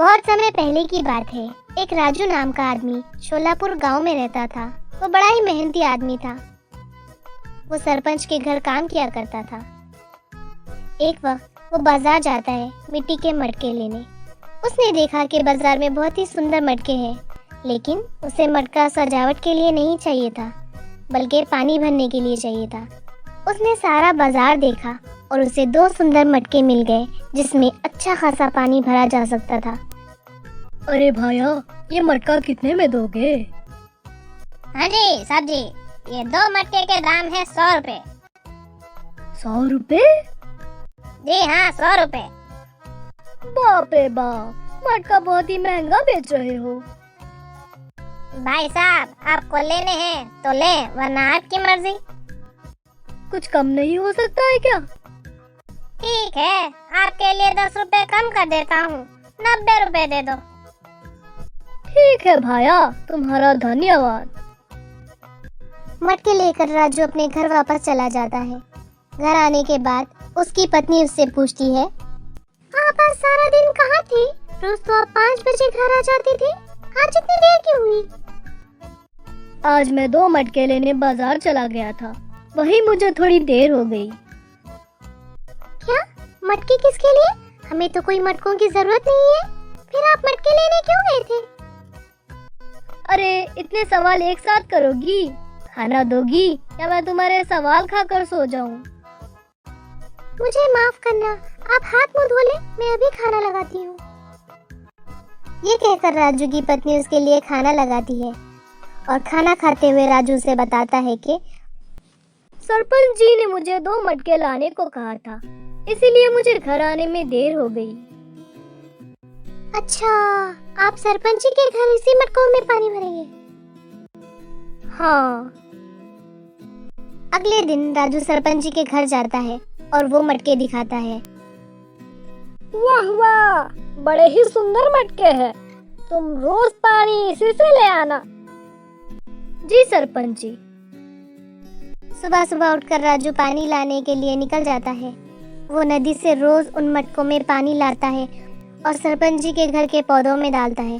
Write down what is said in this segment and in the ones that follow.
बहुत समय पहले की बात है। एक राजू नाम का आदमी शोलापुर गांव में रहता था। वो बड़ा ही मेहनती आदमी था। वो सरपंच के घर काम किया करता था। एक वक्त वो बाजार जाता है मिट्टी के मटके लेने। उसने देखा कि बाजार में बहुत ही सुंदर मटके हैं, लेकिन उसे मटका सजावट के लिए नहीं चाहिए था, बल्कि पानी भरने के लिए चाहिए था। उसने सारा बाजार देखा और उसे 2 सुंदर मटके मिल गए जिसमें अच्छा खासा पानी भरा जा सकता था। अरे भाया, ये मटका कितने में दोगे? हाँ जी साहब जी, ये 2 मटके के दाम है 100 रुपए। 100 रुपए? जी हाँ, 100 रुपए। बाप रे बाप, मटका बहुत ही महंगा बेच रहे हो। भाई साहब, आपको लेने हैं तो ले, वरना आपकी मर्जी। कुछ कम नहीं हो सकता है क्या? ठीक है, आपके लिए 10 रुपए कम कर देता हूँ, 90 रुपए दे दो। ठीक है भाया, तुम्हारा धन्यवाद। मटके लेकर राजू अपने घर वापस चला जाता है। घर आने के बाद उसकी पत्नी उससे पूछती है, आप आज सारा दिन कहाँ थी? रोज तो आप 5 बजे घर आ जाती थी, आज इतनी देर क्यों हुई? आज मैं 2 मटके लेने बाजार चला गया था, वही मुझे थोड़ी देर हो गई। क्या? मटके किसके लिए? हमें तो कोई मटकों की जरूरत नहीं है। फिर आप मटके लेने क्यों गए थे? अरे इतने सवाल एक साथ करोगी? खाना दोगी या मैं तुम्हारे सवाल खाकर सो जाऊं? मुझे माफ करना, आप हाथ मुंह धो ले, मैं अभी खाना लगाती हूँ। ये कहकर राजू की पत्नी उसके लिए खाना लगाती है और खाना खाते हुए राजू से बताता है कि सरपंच जी ने मुझे 2 मटके लाने को कहा था, इसीलिए मुझे घर आने में देर हो गई। अच्छा, आप सरपंच जी के घर इसी मटकों में पानी भरेंगे? हाँ। अगले दिन राजू सरपंच जी के घर जाता है और वो मटके दिखाता है। वाह वाह, बड़े ही सुंदर मटके हैं। तुम रोज पानी इसी से ले आना। जी सरपंच जी। सुबह सुबह उठकर राजू पानी लाने के लिए निकल जाता है। वो नदी से रोज उन मटकों में पानी लाता है और सरपंच जी के घर के पौधों में डालता है।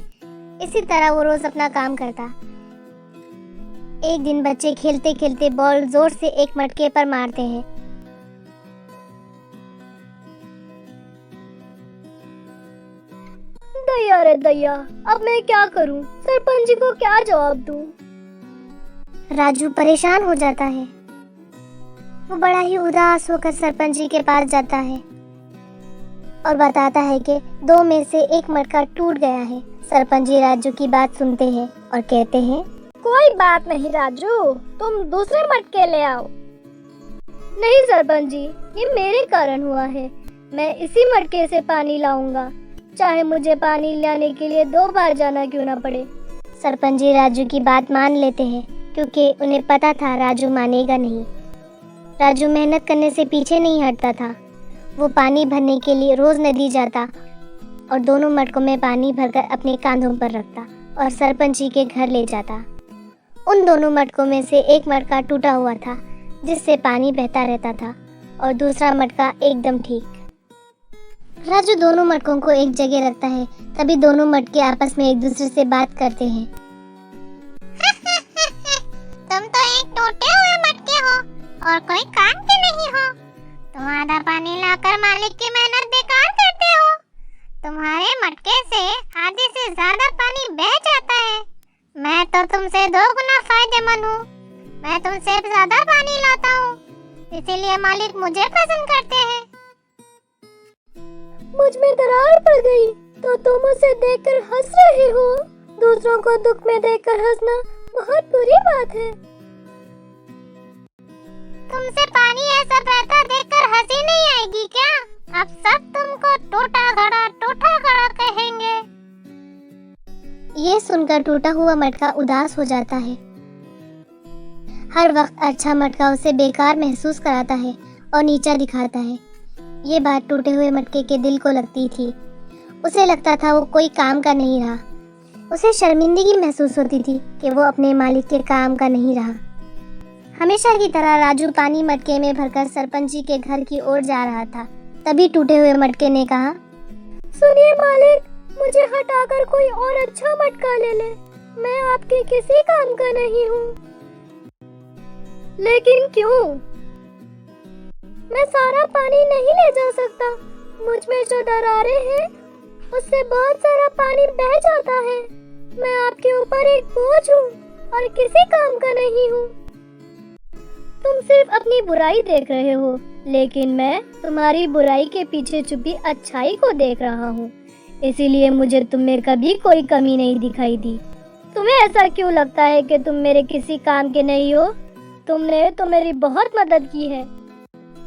इसी तरह वो रोज अपना काम करता। एक दिन बच्चे खेलते खेलते बॉल जोर से एक मटके पर मारते हैं। दया रे दया, अब मैं क्या करूं? सरपंच जी को क्या जवाब दूं? राजू परेशान हो जाता है। वो बड़ा ही उदास होकर सरपंच जी के पास जाता है और बताता है कि 2 में से एक मटका टूट गया है। सरपंच जी राजू की बात सुनते हैं और कहते हैं, कोई बात नहीं राजू, तुम दूसरे मटके ले आओ। नहीं सरपंच जी, ये मेरे कारण हुआ है। मैं इसी मटके से पानी लाऊंगा, चाहे मुझे पानी लाने के लिए 2 बार जाना क्यों ना पड़े। सरपंच जी राजू की बात मान लेते हैं, क्योंकि उन्हें पता था राजू मानेगा नहीं। राजू मेहनत करने से पीछे नहीं हटता था। वो पानी भरने के लिए रोज नदी जाता और दोनों मटकों में पानी भरकर अपने कांधों पर रखता और सरपंच जी के घर ले जाता। उन दोनों मटकों में से एक मटका टूटा हुआ था, जिससे पानी बहता रहता था, और दूसरा मटका एकदम ठीक। राजू दोनों मटकों को एक जगह रखता है। तभी दोनों मटके आपस में एक दूसरे से बात करते हैं। तुम तो एक टूटे हुए मटके हो और कोई काम के नहीं हो। तुम आधा पानी लाकर मालिक की मेहनत बेकार करते हो। तुम्हारे मटके से आधे से ज्यादा पानी बह जाता है। मैं तो तुमसे 2 गुना फायदेमंद हूँ। मैं तुमसे ज्यादा पानी लाता हूँ, इसीलिए मालिक मुझे पसंद करते हैं। मुझ में दरार पड़ गई तो तुम उसे देखकर हंस रहे हो। दूसरों को दुख में देखकर हंसना बहुत बुरी बात है। तुमसे पानी ऐसा बहता देखकर हंसी नहीं आएगी क्या? अब सब तुमको टूटा घड़ा कहेंगे। ये सुनकर टूटा हुआ मटका उदास हो जाता है। हर वक्त अच्छा मटका उसे बेकार महसूस कराता है और नीचा दिखाता है। ये बात टूटे हुए मटके के दिल को लगती थी। उसे लगता था वो कोई काम का नहीं रहा। उसे शर्मिंदगी महसूस होती थी कि वो अपने मालिक के काम का नहीं रहा। हमेशा की तरह राजू पानी मटके में भरकर सरपंच जी के घर की ओर जा रहा था। तभी टूटे हुए मटके ने कहा, सुनिए मालिक, मुझे हटाकर कोई और अच्छा मटका ले ले। मैं आपके किसी काम का नहीं हूँ। लेकिन क्यों? मैं सारा पानी नहीं ले जा सकता। मुझ में जो दरारें हैं उससे बहुत सारा पानी बह जाता है। मैं आपके ऊपर एक बोझ हूँ और किसी काम का नहीं हूँ। तुम सिर्फ अपनी बुराई देख रहे हो, लेकिन मैं तुम्हारी बुराई के पीछे छुपी अच्छाई को देख रहा हूँ। इसीलिए मुझे तुम में कभी कोई कमी नहीं दिखाई दी। तुम्हें ऐसा क्यों लगता है कि तुम मेरे किसी काम के नहीं हो? तुमने तो मेरी बहुत मदद की है।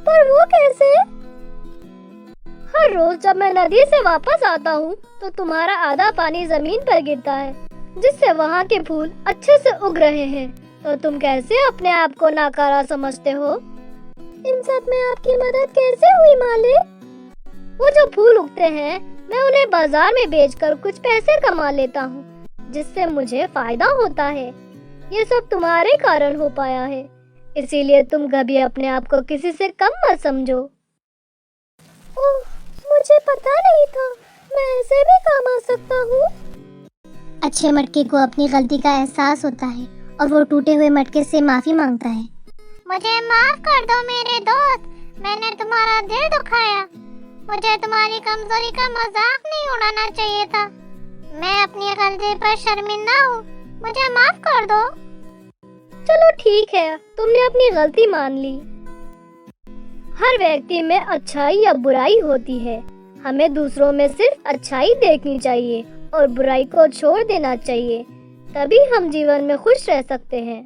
पर वो कैसे? हर रोज जब मैं नदी से वापस आता हूँ तो तुम्हारा आधा पानी जमीन पर गिरता है, जिससे वहाँ के फूल अच्छे से उग रहे हैं। तो तुम कैसे अपने आप को नाकारा समझते हो? इन सब में आपकी मदद कैसे हुई मालिक? वो जो फूल उगते हैं मैं उन्हें बाजार में बेचकर कुछ पैसे कमा लेता हूँ, जिससे मुझे फायदा होता है। ये सब तुम्हारे कारण हो पाया है, इसीलिए तुम कभी अपने आप को किसी से कम मत समझो। ओह, मुझे पता नहीं था मैं ऐसे भी काम आ सकता हूँ। अच्छे मटके को अपनी गलती का एहसास होता है और वो टूटे हुए मटके से माफी मांगता है। मुझे माफ कर दो मेरे दोस्त, मैंने तुम्हारा दिल दुखाया। मुझे तुम्हारी कमजोरी का मजाक नहीं उड़ाना चाहिए था। मैं अपनी गलती पर शर्मिंदा हूँ, मुझे माफ कर दो। चलो ठीक है, तुमने अपनी गलती मान ली। हर व्यक्ति में अच्छाई या बुराई होती है। हमें दूसरों में सिर्फ अच्छाई देखनी चाहिए और बुराई को छोड़ देना चाहिए। तभी हम जीवन में खुश रह सकते हैं।